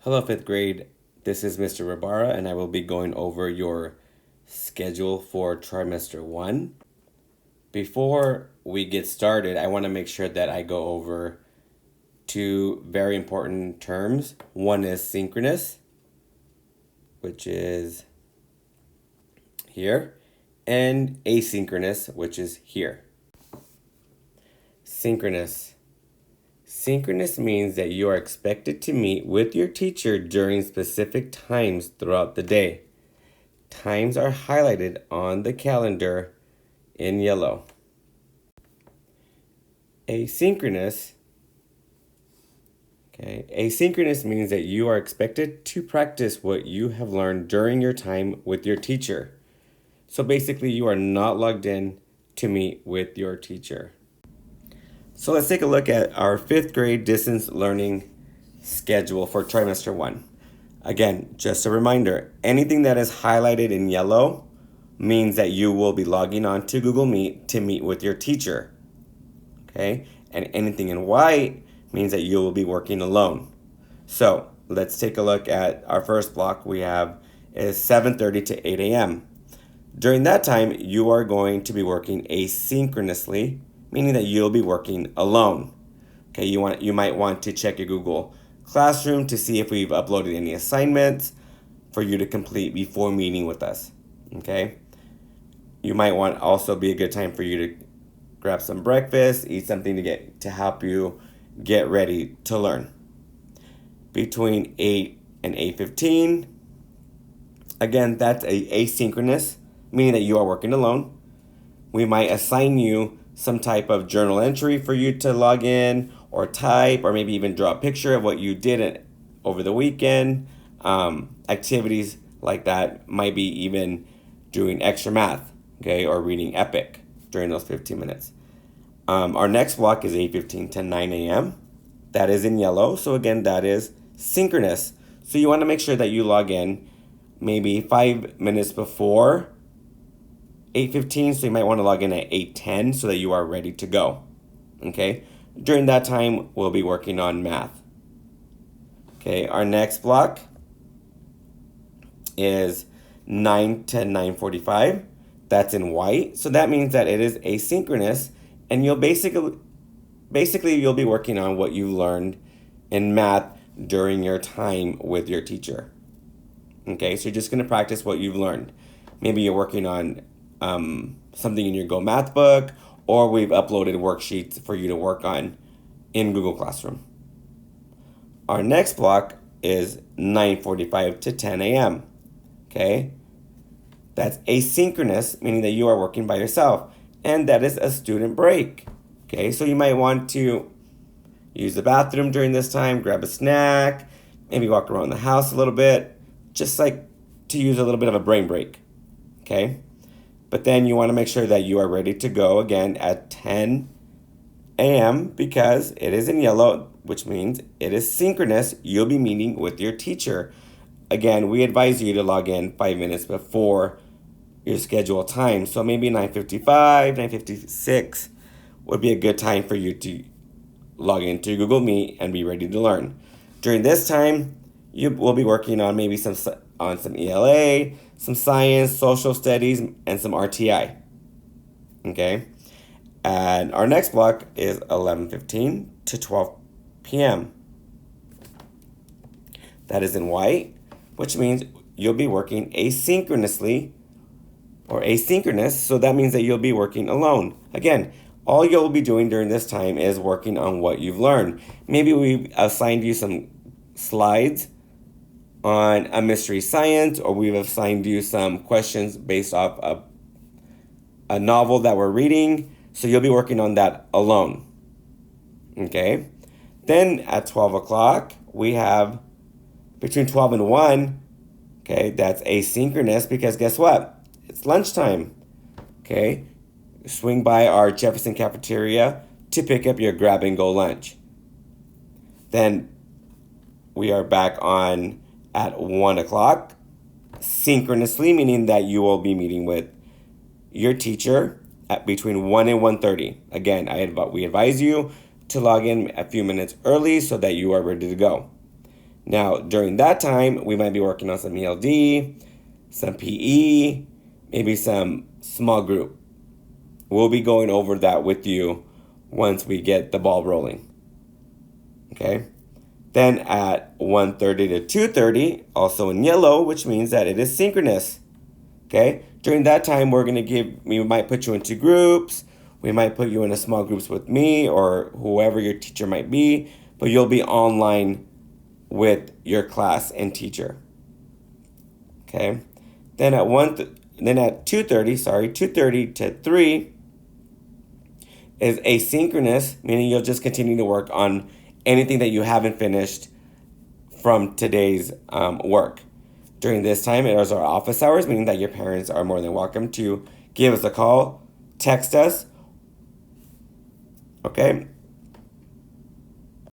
Hello, fifth grade. This is Mr. Rabara, and I will be going over your schedule for trimester 1. Before we get started, I want to make sure that I go over two very important terms. One is synchronous, which is here, and asynchronous, which is here. Synchronous. Synchronous means that you are expected to meet with your teacher during specific times throughout the day. Times are highlighted on the calendar in yellow. Asynchronous. Asynchronous means that you are expected to practice what you have learned during your time with your teacher. So basically, you are not logged in to meet with your teacher. So let's take a look at our fifth grade distance learning schedule for trimester 1. Again, just a reminder, anything that is highlighted in yellow means that you will be logging on to Google Meet to meet with your teacher. Okay? And anything in white means that you will be working alone. So let's take a look at our first block we have is 7:30 to 8 a.m. During that time, you are going to be working asynchronously, meaning that you'll be working alone. Okay, you might want to check your Google Classroom to see if we've uploaded any assignments for you to complete before meeting with us. Okay, you might want also be a good time for you to grab some breakfast, eat something to help you get ready to learn. Between 8 and 8:15, again, that's asynchronous, meaning that you are working alone. We might assign you some type of journal entry for you to log in or type, or maybe even draw a picture of what you did over the weekend. Activities like that might be even doing extra math, okay, or reading Epic during those 15 minutes. Our next block is 8:15 to 9 a.m. That is in yellow, so again, that is synchronous. So you want to make sure that you log in maybe 5 minutes before 8:15, so you might want to log in at 8:10 so that you are ready to go. Okay? During that time, we'll be working on math. Okay, our next block is 9 to 9:45. That's in white, so that means that it is asynchronous, and you'll basically you'll be working on what you learned in math during your time with your teacher. Okay, so you're just going to practice what you've learned. Maybe you're working on something in your Go Math book, or we've uploaded worksheets for you to work on in Google Classroom. Our next block is 9:45 to 10 a.m. Okay, that's asynchronous, meaning that you are working by yourself, and that is a student break. Okay, so you might want to use the bathroom during this time, grab a snack, maybe walk around the house a little bit, just like to use a little bit of a brain break. Okay. But then you want to make sure that you are ready to go again at 10 a.m. because it is in yellow, which means it is synchronous. You'll be meeting with your teacher. Again, we advise you to log in 5 minutes before your scheduled time. So maybe 9:55, 9:56 would be a good time for you to log into Google Meet and be ready to learn. During this time, you will be working on maybe some ELA, some science, social studies, and some RTI. Okay? And our next block is 11:15 to 12 p.m. That is in white, which means you'll be working asynchronously or asynchronous, so that means that you'll be working alone. Again, all you'll be doing during this time is working on what you've learned. Maybe we've assigned you some slides on a mystery science, or we've assigned you some questions based off of a novel that we're reading, so you'll be working on that alone. Okay? Then at 12 o'clock, we have between 12 and 1, okay, that's asynchronous because guess what? It's lunchtime. Okay? Swing by our Jefferson cafeteria to pick up your grab and go lunch. Then we are back on at 1 o'clock, synchronously, meaning that you will be meeting with your teacher at between 1 and 1:30. Again, we advise you to log in a few minutes early so that you are ready to go. Now, during that time, we might be working on some ELD, some PE, maybe some small group. We'll be going over that with you once we get the ball rolling. Okay? Then at 1:30 to 2:30, also in yellow, which means that it is synchronous. Okay? During that time, we might put you into groups. We might put you in a small groups with me or whoever your teacher might be, but you'll be online with your class and teacher. Okay? Then at 2:30 to 3 is asynchronous, meaning you'll just continue to work on anything that you haven't finished from today's work. During this time, it is our office hours, meaning that your parents are more than welcome to give us a call, text us. Okay?